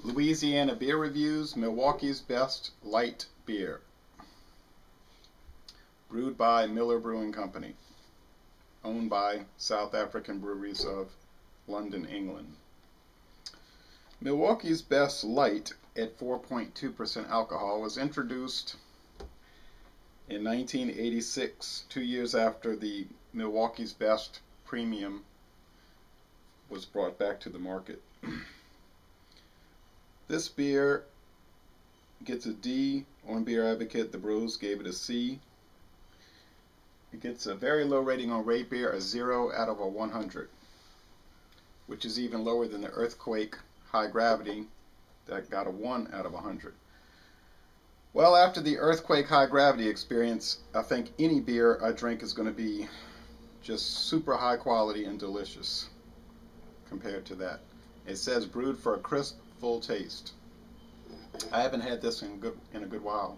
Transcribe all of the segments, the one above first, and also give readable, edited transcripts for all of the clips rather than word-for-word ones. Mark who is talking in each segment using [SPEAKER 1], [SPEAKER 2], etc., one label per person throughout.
[SPEAKER 1] Louisiana Beer Reviews, Milwaukee's Best Light Beer. Brewed by Miller Brewing Company. Owned by South African Breweries of London, England. Milwaukee's Best Light at 4.2% alcohol was introduced in 1986, 2 years after the Milwaukee's Best Premium was brought back to the market. This beer gets a D on Beer Advocate. The brewers gave it a C. It gets a very low rating on Rate Beer, a 0 out of 100, which is even lower than the Earthquake High Gravity that got a 1 out of 100. Well, after the Earthquake High Gravity experience, I think any beer I drink is going to be just super high quality and delicious compared to that. It says brewed for a crisp, full taste. I haven't had this in a good while.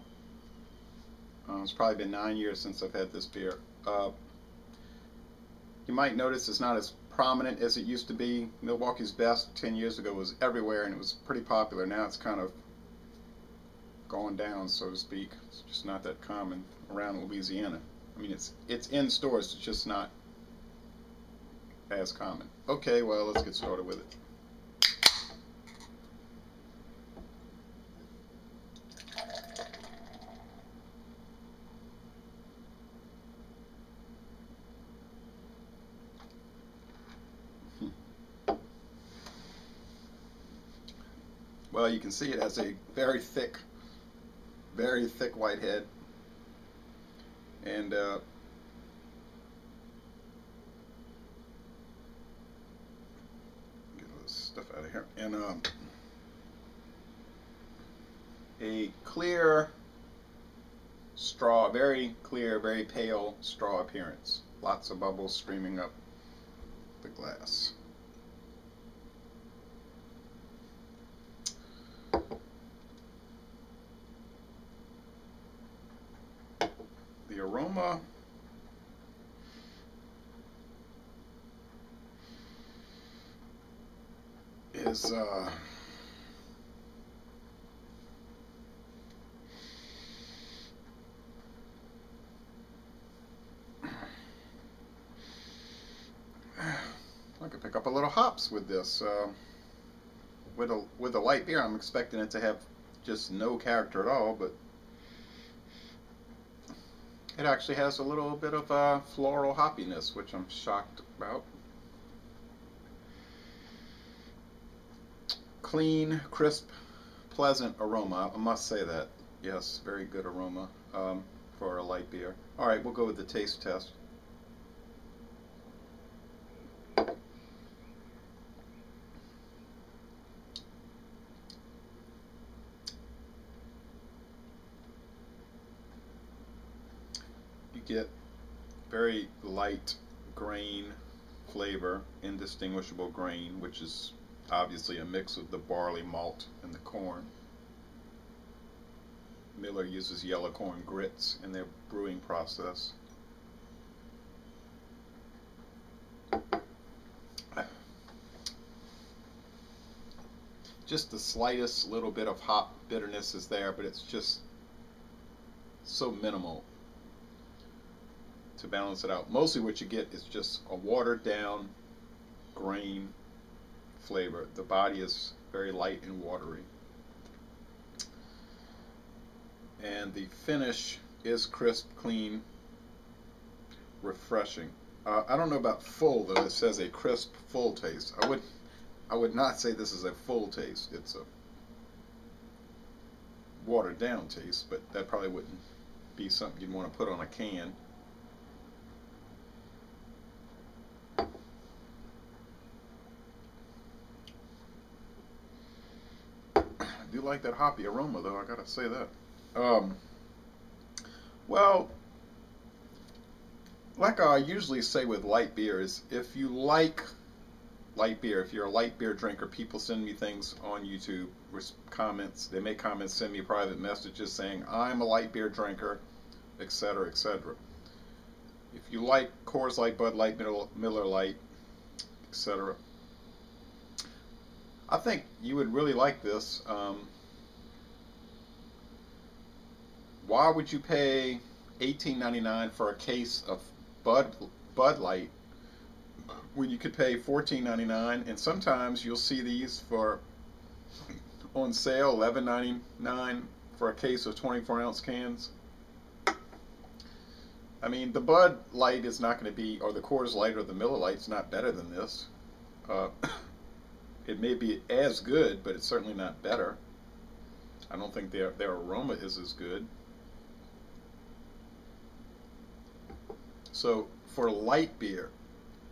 [SPEAKER 1] It's probably been 9 years since I've had this beer. You might notice it's not as prominent as it used to be. Milwaukee's Best 10 years ago was everywhere and it was pretty popular. Now it's kind of going down, so to speak. It's just not that common around Louisiana. I mean, it's in stores, it's just not as common. Okay, well, let's get started with it. Well, you can see it has a very thick white head, and get all this stuff out of here, and a clear straw, very clear, very pale straw appearance. Lots of bubbles streaming up the glass. The aroma is I could pick up a little hops with this. With a light beer, I'm expecting it to have just no character at all, but it actually has a little bit of floral hoppiness, which I'm shocked about. Clean, crisp, pleasant aroma. I must say that. Yes, very good aroma for a light beer. All right, we'll go with the taste test. Get very light grain flavor, indistinguishable grain, which is obviously a mix of the barley malt and the corn. Miller uses yellow corn grits in their brewing process. Just the slightest little bit of hop bitterness is there, but it's just so minimal to balance it out. Mostly what you get is just a watered down grain flavor. The body is very light and watery. And the finish is crisp, clean, refreshing. I don't know about full though. It says a crisp, full taste. I would not say this is a full taste. It's a watered down taste, but that probably wouldn't be something you'd want to put on a can. I do like that hoppy aroma though, I gotta say that. Well, like I usually say with light beers, if you like light beer, if you're a light beer drinker, people send me things on YouTube, comments, they make comments, send me private messages saying, I'm a light beer drinker, etc., etc. If you like Coors Light, Bud Light, Miller Light, etc., I think you would really like this. Why would you pay $18.99 for a case of Bud Light when you could pay $14.99? And sometimes you'll see these for on sale, $11.99 for a case of 24-ounce cans. I mean, the Bud Light is not going to be, or the Coors Light or the Miller Lite's not better than this. It may be as good, but it's certainly not better. I don't think their aroma is as good. So for light beer,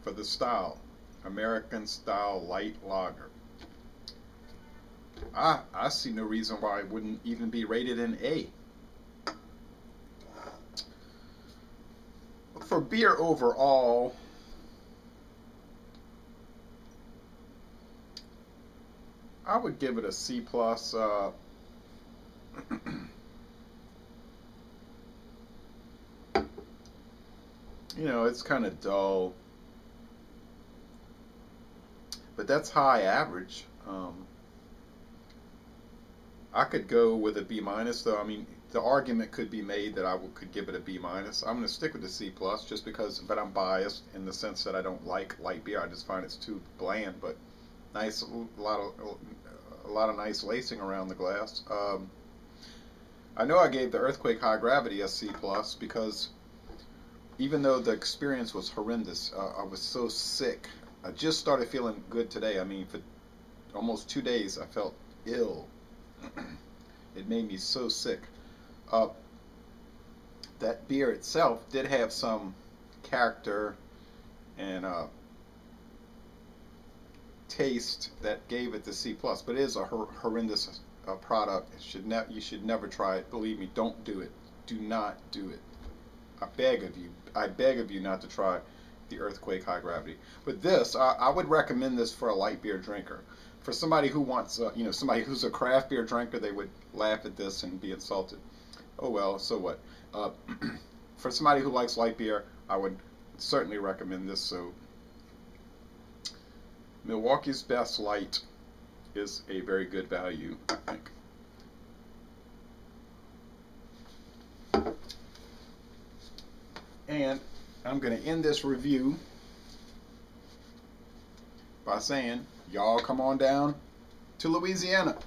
[SPEAKER 1] for the style, American style light lager, I see no reason why it wouldn't even be rated an A. For beer overall, I would give it a C plus. You know, it's kind of dull, but that's high average. I could go with a B minus, though. I mean, the argument could be made that could give it a B minus. I'm going to stick with the C plus just because, but I'm biased in the sense that I don't like light beer. I just find it's too bland, but nice, a lot of nice lacing around the glass. I know I gave the Earthquake High Gravity a C plus because even though the experience was horrendous, I was so sick. I just started feeling good today. I mean, for almost 2 days, I felt ill. It made me so sick. That beer itself did have some character and taste that gave it the C plus, but it is a horrendous product. You should never try it. Believe me, don't do it. Do not do it. I beg of you. I beg of you not to try the Earthquake High Gravity. But this, I would recommend this for a light beer drinker. For somebody who wants, you know, somebody who's a craft beer drinker, they would laugh at this and be insulted. Oh well, so what? For somebody who likes light beer, I would certainly recommend this. So, Milwaukee's Best Light is a very good value, I think. And I'm going to end this review by saying, y'all come on down to Louisiana.